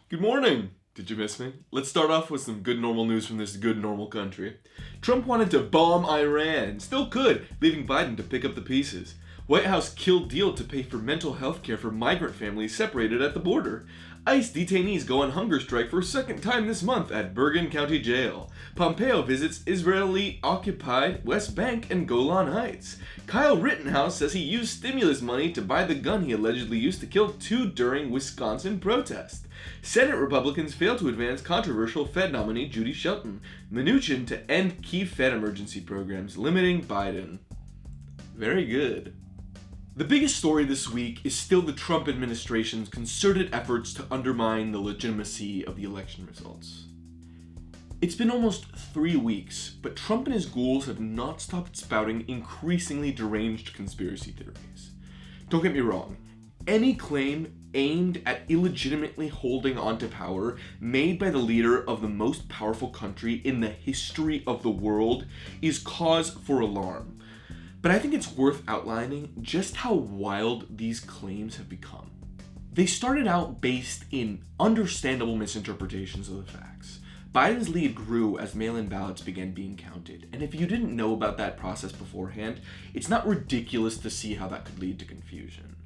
Good morning! Did you miss me? Let's start off with some good normal news from this good normal country. Trump wanted to bomb Iran. Still could, leaving Biden to pick up the pieces. White House killed deal to pay for mental health care for migrant families separated at the border. ICE detainees go on hunger strike for a second time this month at Bergen County Jail. Pompeo visits Israeli-occupied West Bank and Golan Heights. Kyle Rittenhouse says he used stimulus money to buy the gun he allegedly used to kill two during Wisconsin protest. Senate Republicans fail to advance controversial Fed nominee Judy Shelton. Mnuchin to end key Fed emergency programs, limiting Biden. Very good. The biggest story this week is still the Trump administration's concerted efforts to undermine the legitimacy of the election results. It's been almost 3 weeks, but Trump and his ghouls have not stopped spouting increasingly deranged conspiracy theories. Don't get me wrong, any claim aimed at illegitimately holding onto power made by the leader of the most powerful country in the history of the world is cause for alarm. But I think it's worth outlining just how wild these claims have become. They started out based in understandable misinterpretations of the facts. Biden's lead grew as mail-in ballots began being counted, and if you didn't know about that process beforehand, it's not ridiculous to see how that could lead to confusion.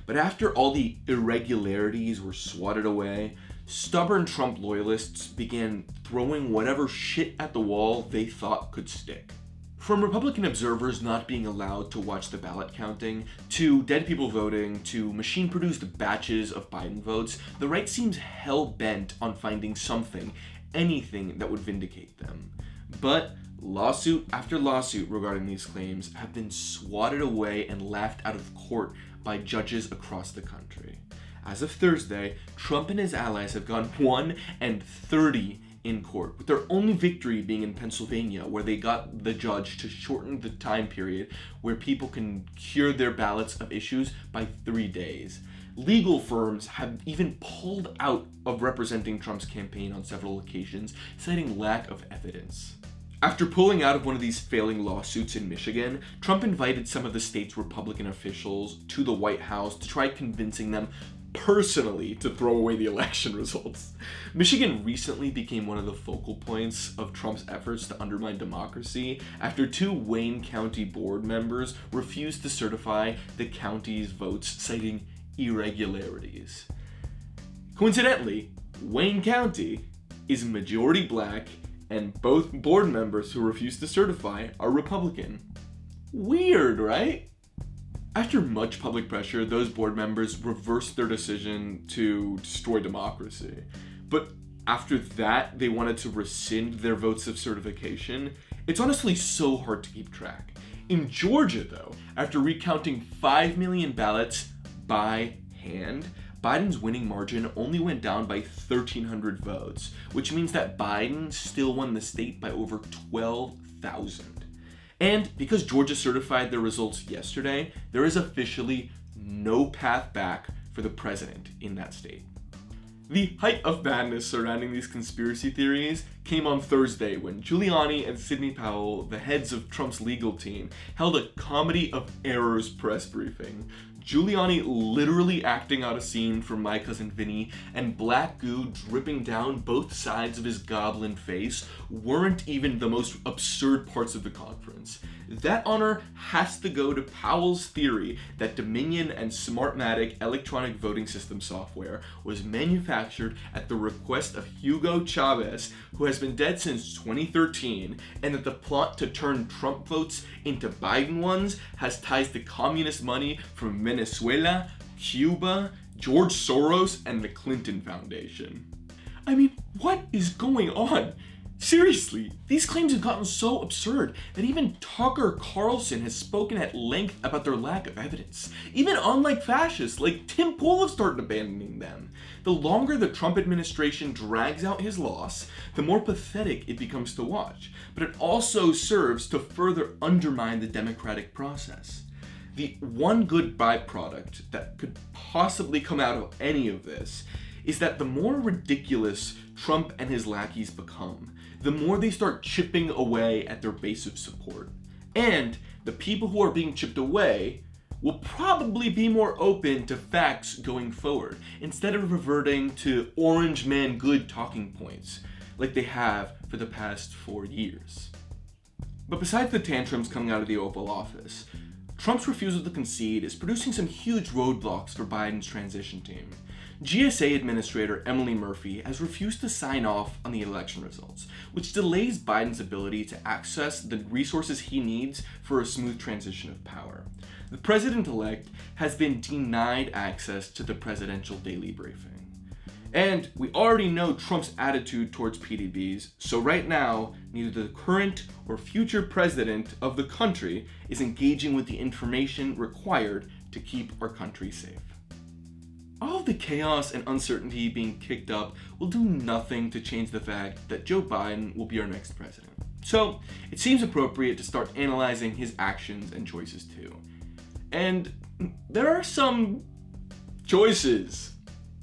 But after all the irregularities were swatted away, stubborn Trump loyalists began throwing whatever shit at the wall they thought could stick. From Republican observers not being allowed to watch the ballot counting, to dead people voting, to machine-produced batches of Biden votes, the right seems hell-bent on finding something, anything that would vindicate them. But lawsuit after lawsuit regarding these claims have been swatted away and laughed out of court by judges across the country. As of Thursday, Trump and his allies have gone 1-30 in court, with their only victory being in Pennsylvania, where they got the judge to shorten the time period where people can cure their ballots of issues by 3 days. Legal firms have even pulled out of representing Trump's campaign on several occasions, citing lack of evidence. After pulling out of one of these failing lawsuits in Michigan, Trump invited some of the state's Republican officials to the White House to try convincing them personally to throw away the election results. Michigan recently became one of the focal points of Trump's efforts to undermine democracy after 2 Wayne County board members refused to certify the county's votes, citing irregularities. Coincidentally, Wayne County is majority black, and both board members who refused to certify are Republican. Weird, right? After much public pressure, those board members reversed their decision to destroy democracy. But after that, they wanted to rescind their votes of certification. It's honestly so hard to keep track. In Georgia, though, after recounting 5 million ballots by hand, Biden's winning margin only went down by 1,300 votes, which means that Biden still won the state by over 12,000. And because Georgia certified their results yesterday, there is officially no path back for the president in that state. The height of madness surrounding these conspiracy theories came on Thursday when Giuliani and Sidney Powell, the heads of Trump's legal team, held a comedy of errors press briefing. Giuliani literally acting out a scene from My Cousin Vinny, and black goo dripping down both sides of his goblin face weren't even the most absurd parts of the conference. That honor has to go to Powell's theory that Dominion and Smartmatic electronic voting system software was manufactured at the request of Hugo Chavez, who has been dead since 2013, and that the plot to turn Trump votes into Biden ones has ties to communist money from Venezuela, Cuba, George Soros, and the Clinton Foundation. I mean, what is going on? Seriously, these claims have gotten so absurd that even Tucker Carlson has spoken at length about their lack of evidence. Even unlike fascists like Tim Pool have started abandoning them. The longer the Trump administration drags out his loss, the more pathetic it becomes to watch. But it also serves to further undermine the democratic process. The one good byproduct that could possibly come out of any of this is that the more ridiculous Trump and his lackeys become, the more they start chipping away at their base of support. And the people who are being chipped away will probably be more open to facts going forward, instead of reverting to orange man good talking points, like they have for the past 4 years. But besides the tantrums coming out of the Oval Office, Trump's refusal to concede is producing some huge roadblocks for Biden's transition team. GSA Administrator Emily Murphy has refused to sign off on the election results, which delays Biden's ability to access the resources he needs for a smooth transition of power. The president-elect has been denied access to the presidential daily briefing. And we already know Trump's attitude towards PDBs, so right now, neither the current or future president of the country is engaging with the information required to keep our country safe. All of the chaos and uncertainty being kicked up will do nothing to change the fact that Joe Biden will be our next president. So, it seems appropriate to start analyzing his actions and choices too. And there are some choices.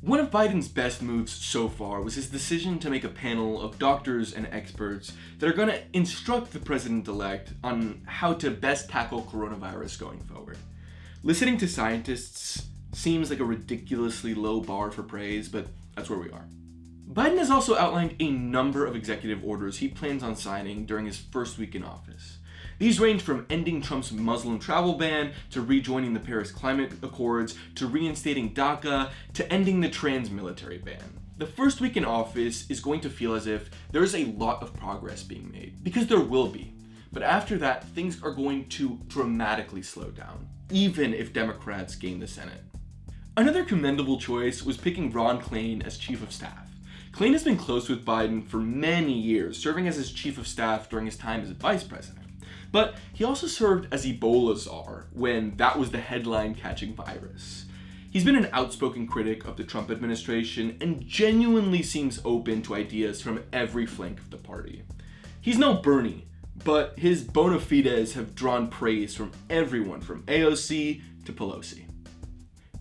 One of Biden's best moves so far was his decision to make a panel of doctors and experts that are going to instruct the president-elect on how to best tackle coronavirus going forward. Listening to scientists seems like a ridiculously low bar for praise, but that's where we are. Biden has also outlined a number of executive orders he plans on signing during his first week in office. These range from ending Trump's Muslim travel ban, to rejoining the Paris Climate Accords, to reinstating DACA, to ending the trans military ban. The first week in office is going to feel as if there is a lot of progress being made, because there will be. But after that, things are going to dramatically slow down, even if Democrats gain the Senate. Another commendable choice was picking Ron Klain as chief of staff. Klain has been close with Biden for many years, serving as his chief of staff during his time as vice president. But he also served as Ebola czar when that was the headline-catching virus. He's been an outspoken critic of the Trump administration and genuinely seems open to ideas from every flank of the party. He's no Bernie, but his bona fides have drawn praise from everyone from AOC to Pelosi.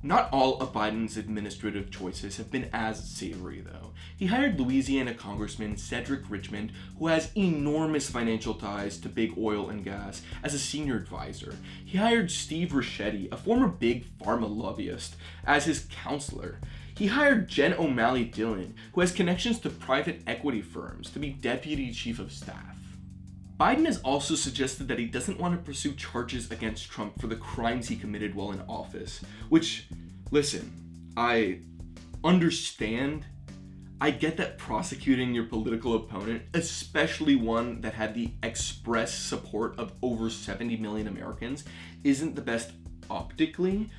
Not all of Biden's administrative choices have been as savory, though. He hired Louisiana Congressman Cedric Richmond, who has enormous financial ties to big oil and gas, as a senior advisor. He hired Steve Ricchetti, a former big pharma lobbyist, as his counselor. He hired Jen O'Malley Dillon, who has connections to private equity firms, to be deputy chief of staff. Biden has also suggested that he doesn't want to pursue charges against Trump for the crimes he committed while in office, which, listen, I understand. I get that prosecuting your political opponent, especially one that had the express support of over 70 million Americans, isn't the best optically,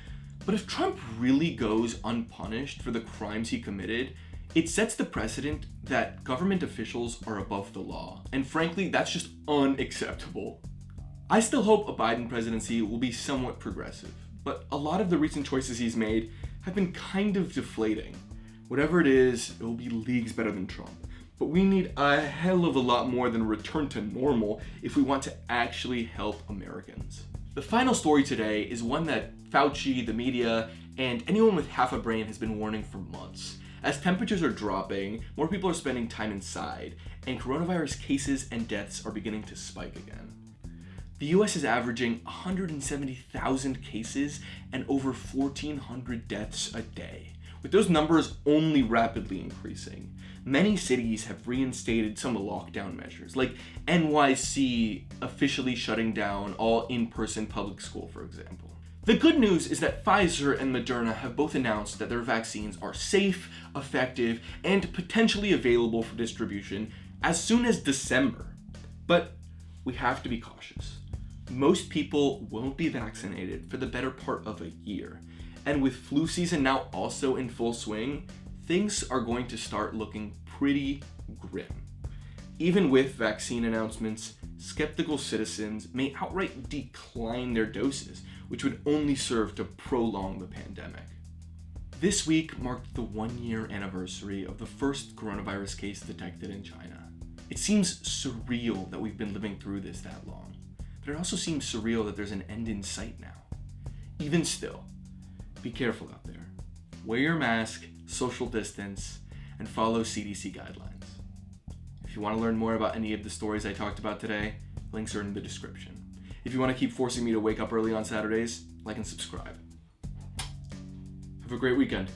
but if Trump really goes unpunished for the crimes he committed, it sets the precedent that government officials are above the law, and frankly, that's just unacceptable. I still hope a Biden presidency will be somewhat progressive, but a lot of the recent choices he's made have been kind of deflating. Whatever it is, it will be leagues better than Trump, but we need a hell of a lot more than a return to normal if we want to actually help Americans. The final story today is one that Fauci, the media, and anyone with half a brain has been warning for months. As temperatures are dropping, more people are spending time inside, and coronavirus cases and deaths are beginning to spike again. The US is averaging 170,000 cases and over 1,400 deaths a day, with those numbers only rapidly increasing. Many cities have reinstated some lockdown measures, like NYC officially shutting down all in-person public school, for example. The good news is that Pfizer and Moderna have both announced that their vaccines are safe, effective, and potentially available for distribution as soon as December. But we have to be cautious. Most people won't be vaccinated for the better part of a year. And with flu season now also in full swing, things are going to start looking pretty grim. Even with vaccine announcements, skeptical citizens may outright decline their doses, which would only serve to prolong the pandemic. This week marked the 1-year anniversary of the first coronavirus case detected in China. It seems surreal that we've been living through this that long, but it also seems surreal that there's an end in sight now. Even still, be careful out there. Wear your mask, social distance, and follow CDC guidelines. If you want to learn more about any of the stories I talked about today, links are in the description. If you want to keep forcing me to wake up early on Saturdays, like and subscribe. Have a great weekend.